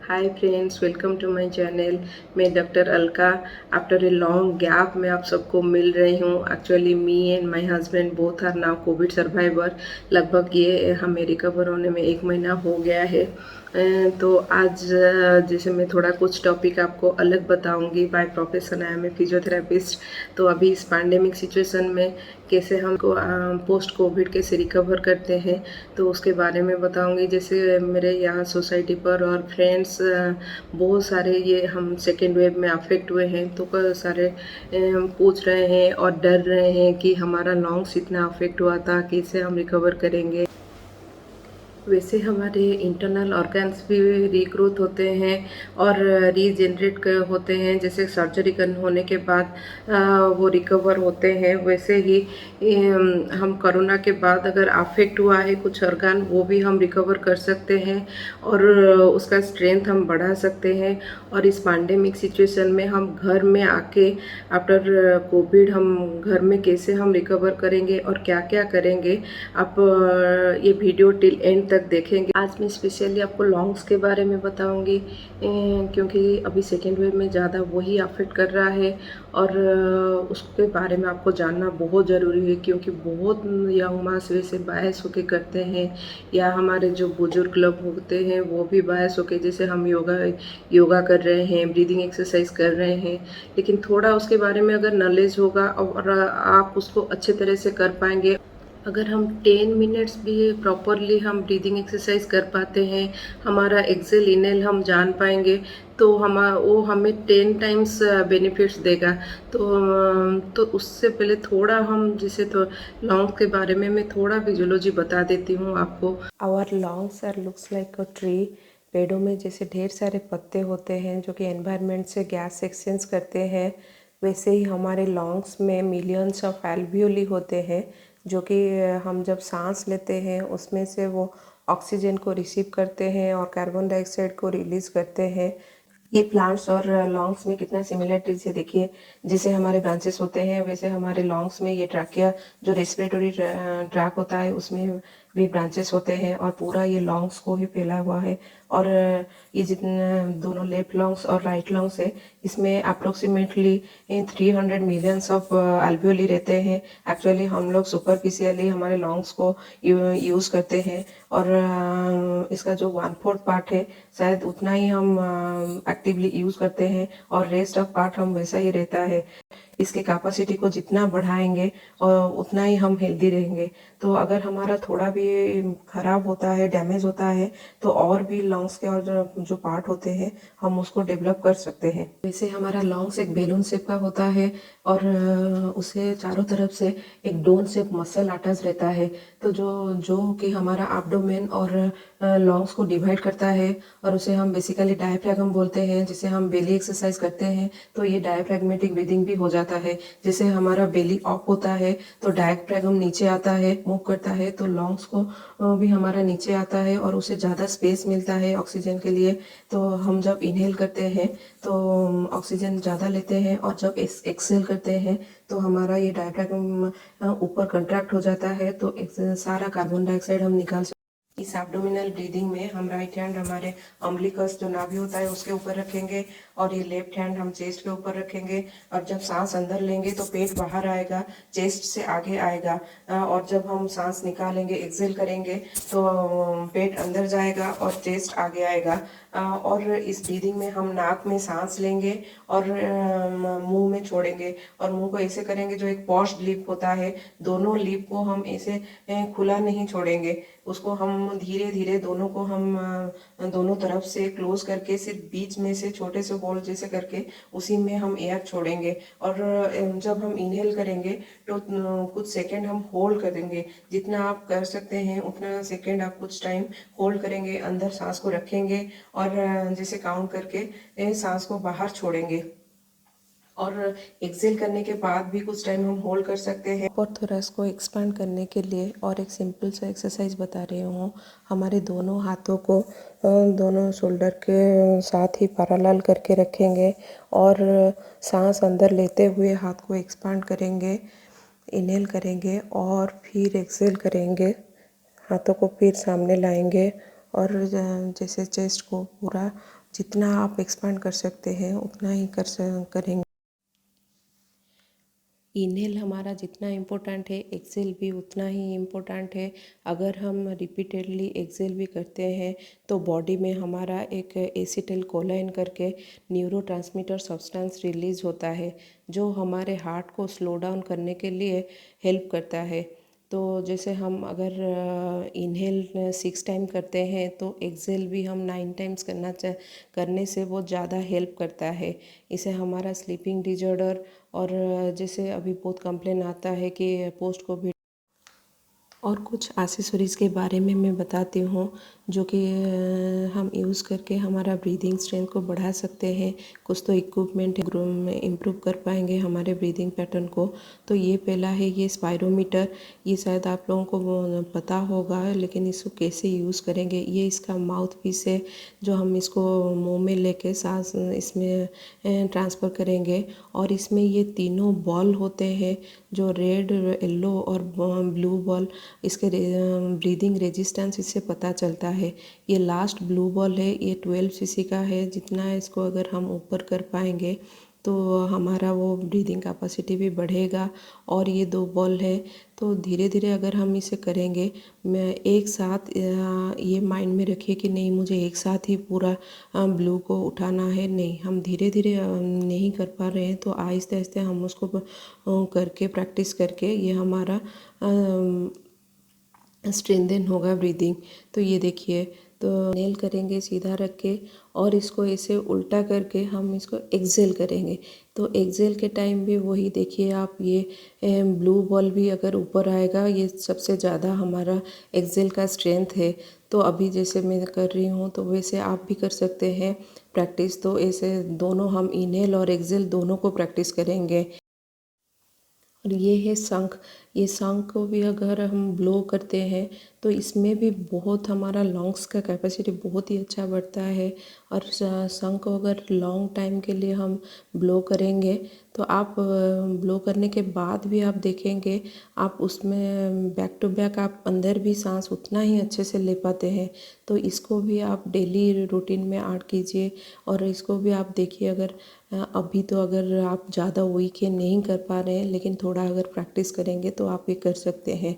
Hi friends, welcome to my channel. मैं doctor Alka. After a long gap मैं आप सबको मिल रही हूँ। Actually me and my husband both are now covid survivor. लगभग ये हमें रिकवर होने में 1 महीना हो गया है। तो आज जैसे मैं थोड़ा कुछ टॉपिक आपको अलग बताऊंगी। By profession I am a physiotherapist. तो अभी इस पैंडेमिक सिचुएशन में कैसे हमको पोस्ट कोविड कैसे रिकवर करते हैं, तो उसके बारे में बताऊंगी। जैसे मेरे यहाँ सोसाइटी पर और फ्रेंड्स बहुत सारे ये हम सेकेंड वेव में अफेक्ट हुए हैं, तो सारे पूछ रहे हैं और डर रहे हैं कि हमारा लंग्स इतना अफेक्ट हुआ था, कैसे हम रिकवर करेंगे। वैसे हमारे इंटरनल ऑर्गन्स भी रीग्रोथ होते हैं और रीजनरेट होते हैं। जैसे सर्जरी होने के बाद वो रिकवर होते हैं, वैसे ही हम कोरोना के बाद अगर अफेक्ट हुआ है कुछ ऑर्गन, वो भी हम रिकवर कर सकते हैं और उसका स्ट्रेंथ हम बढ़ा सकते हैं। और इस पैंडेमिक सिचुएशन में हम घर में आके आफ्टर कोविड हम घर में कैसे हम रिकवर करेंगे और क्या क्या करेंगे, आप ये वीडियो टिल एंड तक देखेंगे। आज मैं स्पेशली आपको लॉन्ग्स के बारे में बताऊंगी, क्योंकि अभी सेकेंड वेव में ज़्यादा वही अफेक्ट कर रहा है और उसके बारे में आपको जानना बहुत ज़रूरी है। क्योंकि बहुत यंग मास वैसे बायस होके करते हैं, या हमारे जो बुजुर्ग लोग होते हैं वो भी बायस होके, जैसे हम योगा कर रहे हैं, ब्रीदिंग एक्सरसाइज कर रहे हैं, लेकिन थोड़ा उसके बारे में अगर नॉलेज होगा और आप उसको अच्छे तरह से कर पाएंगे। अगर हम 10 मिनट्स भी प्रॉपरली हम ब्रीदिंग एक्सरसाइज कर पाते हैं, हमारा एक्सेल इनहेल हम जान पाएंगे, तो वो हमें 10 टाइम्स बेनिफिट्स देगा। तो उससे पहले थोड़ा हम जैसे तो लॉन्ग के बारे में मैं थोड़ा फिजियोलॉजी बता देती हूँ आपको। Our lungs are looks like a tree. पेड़ों में जैसे ढेर सारे पत्ते होते हैं जो कि एनवायरनमेंट से गैस एक्सचेंज करते हैं, वैसे ही हमारे लॉन्ग्स में मिलियंस ऑफ एल्वियोली होते हैं, जो कि हम जब सांस लेते हैं उसमें से वो ऑक्सीजन को रिसीव करते हैं और कार्बन डाइऑक्साइड को रिलीज करते हैं। ये प्लांट्स और लॉन्ग्स में कितना सिमिलरिटीज है देखिए। जैसे हमारे ब्रांचेस होते हैं, वैसे हमारे लॉन्ग्स में ये ट्रैकिया जो रेस्पिरेटरी ट्रैक होता है उसमें भी ब्रांचेस होते हैं और पूरा ये लॉन्ग्स को ही फैला हुआ है। और ये जितने दोनों लेफ्ट लॉन्ग्स और राइट लॉन्ग्स है, इसमें अप्रोक्सीमेटली 300 मिलियंस ऑफ एल्वियोली रहते हैं। एक्चुअली हम लोग सुपरफिशियली हमारे लॉन्ग्स को यूज़ करते हैं और इसका जो 1/4 पार्ट है शायद उतना ही हम एक्टिवली यूज़ करते हैं और रेस्ट ऑफ पार्ट हम वैसा ही रहता है। इसके कैपेसिटी को जितना बढ़ाएंगे और उतना ही हम हेल्दी रहेंगे। तो अगर हमारा थोड़ा भी खराब होता है, डैमेज होता है, तो और भी लंग्स के और जो पार्ट होते हैं हम उसको डेवलप कर सकते हैं। वैसे हमारा लंग्स एक बैलून शेप का होता है और उसे चारों तरफ से एक डोन शेप मसल अटैच रहता है। तो जो जो कि हमारा एब्डोमेन और लंग्स को डिवाइड करता है, और उसे हम बेसिकली डायफ्रागम बोलते हैं। जिसे हम बेली एक्सरसाइज करते हैं तो ये डायफ्रैग्मेटिक ब्रीदिंग भी हो जाता है। जैसे हमारा बेली अप होता है तो डायफ्रैगम नीचे आता है, मूव करता है, तो लंग्स को भी हमारा नीचे आता है और उसे ज़्यादा स्पेस मिलता है ऑक्सीजन के लिए। तो हम जब इनहेल करते हैं तो ऑक्सीजन ज़्यादा लेते हैं, और जब एक्सहेल करते हैं तो हमारा ये डायफ्रैगम ऊपर कंट्रैक्ट हो जाता है, तो सारा कार्बन डाइऑक्साइड हम निकाल। इस एब्डोमिनल ब्रीदिंग में हम राइट हैंड हमारे अम्बिलिकस जो नाभि होता है उसके ऊपर रखेंगे और ये लेफ्ट हैंड हम चेस्ट के ऊपर रखेंगे। और जब सांस अंदर लेंगे तो पेट बाहर आएगा, चेस्ट से आगे आएगा, और जब हम सांस निकालेंगे, एक्सेल करेंगे, तो पेट अंदर जाएगा और चेस्ट आगे आएगा। और इस ब्रीदिंग में हम नाक में सांस लेंगे और मुंह में छोड़ेंगे, और मुंह को ऐसे करेंगे जो एक पॉश्ड लिप होता है, दोनों लिप को हम ऐसे खुला नहीं छोड़ेंगे, उसको हम धीरे धीरे दोनों को हम दोनों तरफ से क्लोज करके सिर्फ बीच में से छोटे से होल जैसे करके उसी में हम एयर छोड़ेंगे। और जब हम इनहेल करेंगे तो कुछ सेकंड हम होल्ड करेंगे। जितना आप कर सकते हैं उतना सेकंड आप कुछ टाइम होल्ड करेंगे, अंदर सांस को रखेंगे और जैसे काउंट करके सांस को बाहर छोड़ेंगे। और एक्सेल करने के बाद भी कुछ टाइम हम होल्ड कर सकते हैं। और थोरैक्स को एक्सपांड करने के लिए और एक सिंपल सा एक्सरसाइज बता रही हूँ। हमारे दोनों हाथों को दोनों शोल्डर के साथ ही पैरेलल करके रखेंगे और सांस अंदर लेते हुए हाथ को एक्सपांड करेंगे, इनहेल करेंगे और फिर एक्सेल करेंगे। हाथों को फिर सामने लाएंगे और जैसे चेस्ट को पूरा जितना आप एक्सपांड कर सकते हैं उतना ही करेंगे। इनहेल हमारा जितना इम्पोर्टेंट है, एक्सेल भी उतना ही इम्पोर्टेंट है। अगर हम रिपीटेडली एक्सेल भी करते हैं तो बॉडी में हमारा एक एसिटिल कोलाइन करके न्यूरोट्रांसमीटर सब्सटेंस रिलीज होता है, जो हमारे हार्ट को स्लो डाउन करने के लिए हेल्प करता है। तो जैसे हम अगर इनहेल 6 टाइम करते हैं तो एक्सेल भी हम 9 टाइम्स करने से वो ज़्यादा हेल्प करता है। इसे हमारा स्लीपिंग डिजॉर्डर और जैसे अभी बहुत कंप्लेन आता है कि पोस्ट कोविड और कुछ एक्सेसरीज़ के बारे में मैं बताती हूँ, जो कि हम यूज़ करके हमारा ब्रीदिंग स्ट्रेंथ को बढ़ा सकते हैं। कुछ तो इक्विपमेंट इम्प्रूव कर पाएंगे हमारे ब्रीदिंग पैटर्न को। तो ये पहला है ये स्पायरोमीटर। ये शायद आप लोगों को पता होगा, लेकिन इसको कैसे यूज़ करेंगे। ये इसका माउथ पीस है, जो हम इसको मुंह में लेके सांस इसमें ट्रांसफ़र करेंगे। और इसमें ये तीनों बॉल होते हैं, जो रेड, येलो और ब्लू बॉल। इसके ब्रीदिंग रेजिस्टेंस इससे पता चलता है। ये लास्ट ब्लू बॉल है, ये 12 cc का है। जितना इसको अगर हम ऊपर कर पाएंगे तो हमारा वो ब्रीदिंग कैपेसिटी भी बढ़ेगा। और ये 2 बॉल है, तो धीरे धीरे अगर हम इसे करेंगे, मैं एक साथ ये माइंड में रखिए कि नहीं मुझे एक साथ ही पूरा ब्लू को उठाना है। नहीं, हम धीरे धीरे नहीं कर पा रहे हैं तो आहिस्ते आहिस्ते हम उसको करके प्रैक्टिस करके ये हमारा स्ट्रेंथन होगा ब्रीदिंग। तो ये देखिए, तो नेल करेंगे सीधा रख के और इसको ऐसे उल्टा करके हम इसको एक्सेल करेंगे। तो एक्सेल के टाइम भी वही देखिए आप, ये ब्लू बॉल भी अगर ऊपर आएगा, ये सबसे ज़्यादा हमारा एक्सेल का स्ट्रेंथ है। तो अभी जैसे मैं कर रही हूँ तो वैसे आप भी कर सकते हैं प्रैक्टिस। तो ऐसे दोनों हम इनहेल और एक्सेल दोनों को प्रैक्टिस करेंगे। और ये है शंख। ये शंख को भी अगर हम ब्लो करते हैं तो इसमें भी बहुत हमारा लंग्स का कैपेसिटी बहुत ही अच्छा बढ़ता है। और शंख को अगर लॉन्ग टाइम के लिए हम ब्लो करेंगे तो आप ब्लो करने के बाद भी आप देखेंगे, आप उसमें बैक टू बैक आप अंदर भी सांस उतना ही अच्छे से ले पाते हैं। तो इसको भी आप डेली रूटीन में ऐड कीजिए। और इसको भी आप देखिए, अगर अभी तो अगर आप ज़्यादा वीक है, नहीं कर पा रहे हैं, लेकिन थोड़ा अगर प्रैक्टिस करेंगे तो आप ये कर सकते हैं।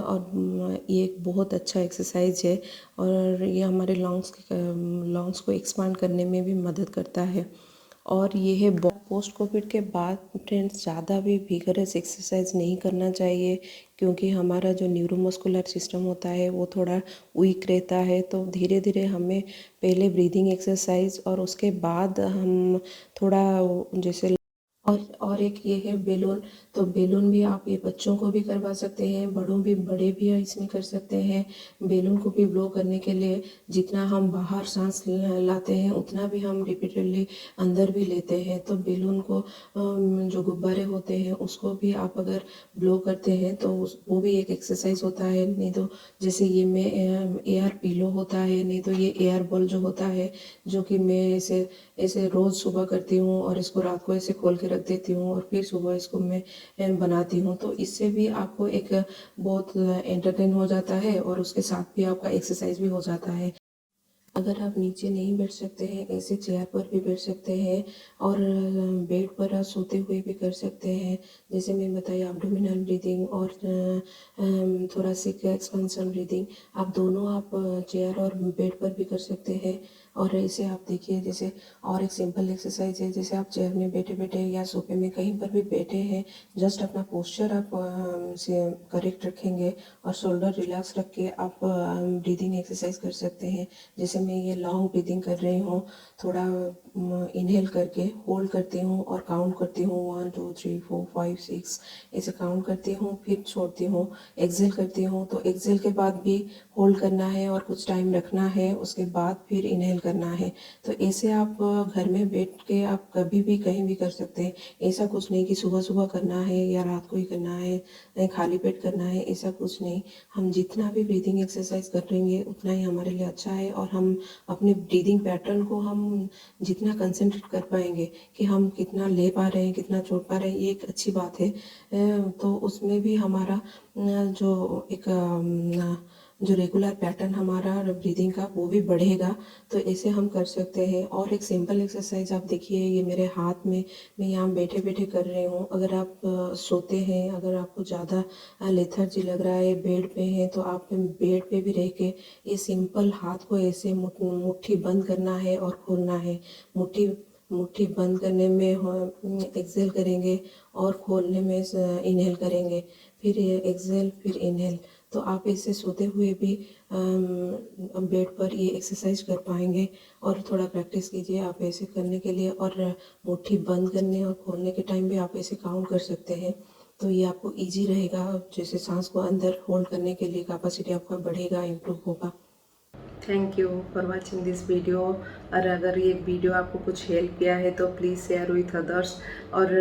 और ये एक बहुत अच्छा एक्सरसाइज है और ये हमारे लंग्स को एक्सपांड करने में भी मदद करता है। और ये है पोस्ट कोविड के बाद फ्रेंड्स, ज़्यादा भी विगरस एक्सरसाइज नहीं करना चाहिए, क्योंकि हमारा जो न्यूरोमस्कुलर सिस्टम होता है वो थोड़ा वीक रहता है। तो धीरे धीरे हमें पहले ब्रीदिंग एक्सरसाइज और उसके बाद हम थोड़ा जैसे और एक ये है बेलून। तो बेलून भी आप ये बच्चों को भी करवा सकते हैं, बड़े भी इसमें कर सकते हैं। बेलून को भी ब्लो करने के लिए जितना हम बाहर सांस लाते हैं उतना भी हम रिपीटेडली अंदर भी लेते हैं। तो बेलून को जो गुब्बारे होते हैं उसको भी आप अगर ब्लो करते हैं तो वो भी एक एक्सरसाइज होता है। नहीं तो जैसे ये में एयर पिलो होता है, नहीं तो ये एयर बॉल जो होता है, जो कि मैं ऐसे ऐसे रोज़ सुबह करती हूँ और इसको रात को ऐसे खोल के रख देती हूँ और फिर सुबह इसको मैं बनाती हूँ। तो इससे भी आपको एक बहुत एंटरटेन हो जाता है और उसके साथ भी आपका एक्सरसाइज भी हो जाता है। अगर आप नीचे नहीं बैठ सकते हैं, ऐसे चेयर पर भी बैठ सकते हैं और बेड पर आप सोते हुए भी कर सकते हैं। जैसे मैं बताया, एब्डोमिनल ब्रीदिंग और थोरेसिक एक्सपेंशन ब्रीदिंग, आप दोनों आप चेयर और बेड पर भी कर सकते हैं। और ऐसे आप देखिए, जैसे और एक सिंपल एक्सरसाइज है, जैसे आप चेयर में बैठे बैठे या सोफे में कहीं पर भी बैठे हैं, जस्ट अपना पोस्चर आप से करेक्ट रखेंगे और शोल्डर रिलैक्स रख के आप ब्रीदिंग एक्सरसाइज कर सकते हैं। जैसे मैं ये लॉन्ग ब्रीदिंग कर रही हूँ, थोड़ा इनहेल करके होल्ड करती हूँ और काउंट करती हूँ 1 2 3 4 5 6, ऐसे काउंट करती हूँ, फिर छोड़ती हूँ। एक्सेल करती हूँ तो एक्सेल के बाद भी होल्ड करना है और कुछ टाइम रखना है, उसके बाद फिर इनहेल करना है। तो ऐसे आप घर में बैठ के आप कभी भी कहीं भी कर सकते हैं। ऐसा कुछ नहीं कि सुबह सुबह करना है या रात को ही करना है, खाली पेट करना है, ऐसा कुछ नहीं। हम जितना भी ब्रीदिंग एक्सरसाइज करेंगे उतना ही हमारे लिए अच्छा है। और हम अपने ब्रीदिंग पैटर्न को हम जितना कंसंट्रेट कर पाएंगे कि हम कितना ले पा रहे हैं, कितना छोड़ पा रहे हैं, ये एक अच्छी बात है। तो उसमें भी हमारा जो एक जो रेगुलर पैटर्न हमारा ब्रीदिंग का वो भी बढ़ेगा। तो ऐसे हम कर सकते हैं। और एक सिंपल एक्सरसाइज आप देखिए, ये मेरे हाथ में मैं यहाँ बैठे बैठे कर रही हूँ। अगर आप सोते हैं, अगर आपको ज़्यादा लेथर्जी लग रहा है, बेड पे हैं, तो आप बेड पे भी रह के ये सिंपल हाथ को ऐसे मुट्ठी बंद करना है और खोलना है। मुट्ठी मुट्ठी बंद करने में एक्सेल करेंगे और खोलने में इनहेल करेंगे। फिर ये एक्सेल फिर इनहेल। तो आप इससे सोते हुए भी बेड पर ये एक्सरसाइज कर पाएंगे। और थोड़ा प्रैक्टिस कीजिए आप ऐसे करने के लिए। और मुट्ठी बंद करने और खोलने के टाइम भी आप ऐसे काउंट कर सकते हैं। तो ये आपको इजी रहेगा। जैसे सांस को अंदर होल्ड करने के लिए कैपेसिटी आपका बढ़ेगा, इम्प्रूव होगा। Thank you for watching this video. और अगर ये वीडियो आपको कुछ हेल्प किया है तो प्लीज़ शेयर विथ अदर्स। और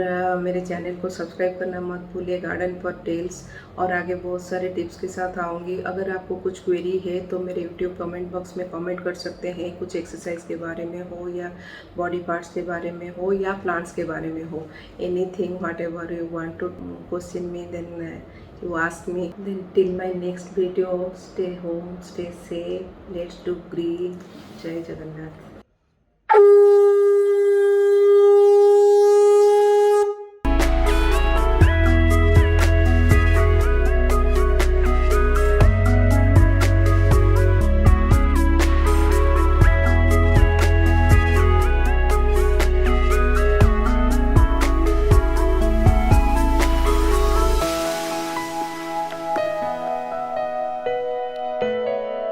मेरे चैनल को सब्सक्राइब करना मत भूलिए, गार्डन फॉर टेल्स। और आगे बहुत सारे टिप्स के साथ आऊँगी। अगर आपको कुछ क्वेरी है तो मेरे यूट्यूब कमेंट बॉक्स में कमेंट कर सकते हैं, कुछ एक्सरसाइज के बारे में हो या बॉडी पार्ट्स के बारे में हो या प्लांट्स के बारे में हो। Anything whatever you want to question me, then you ask me. Then till my next video, stay home, stay safe, let's do green. Jai Jagannath.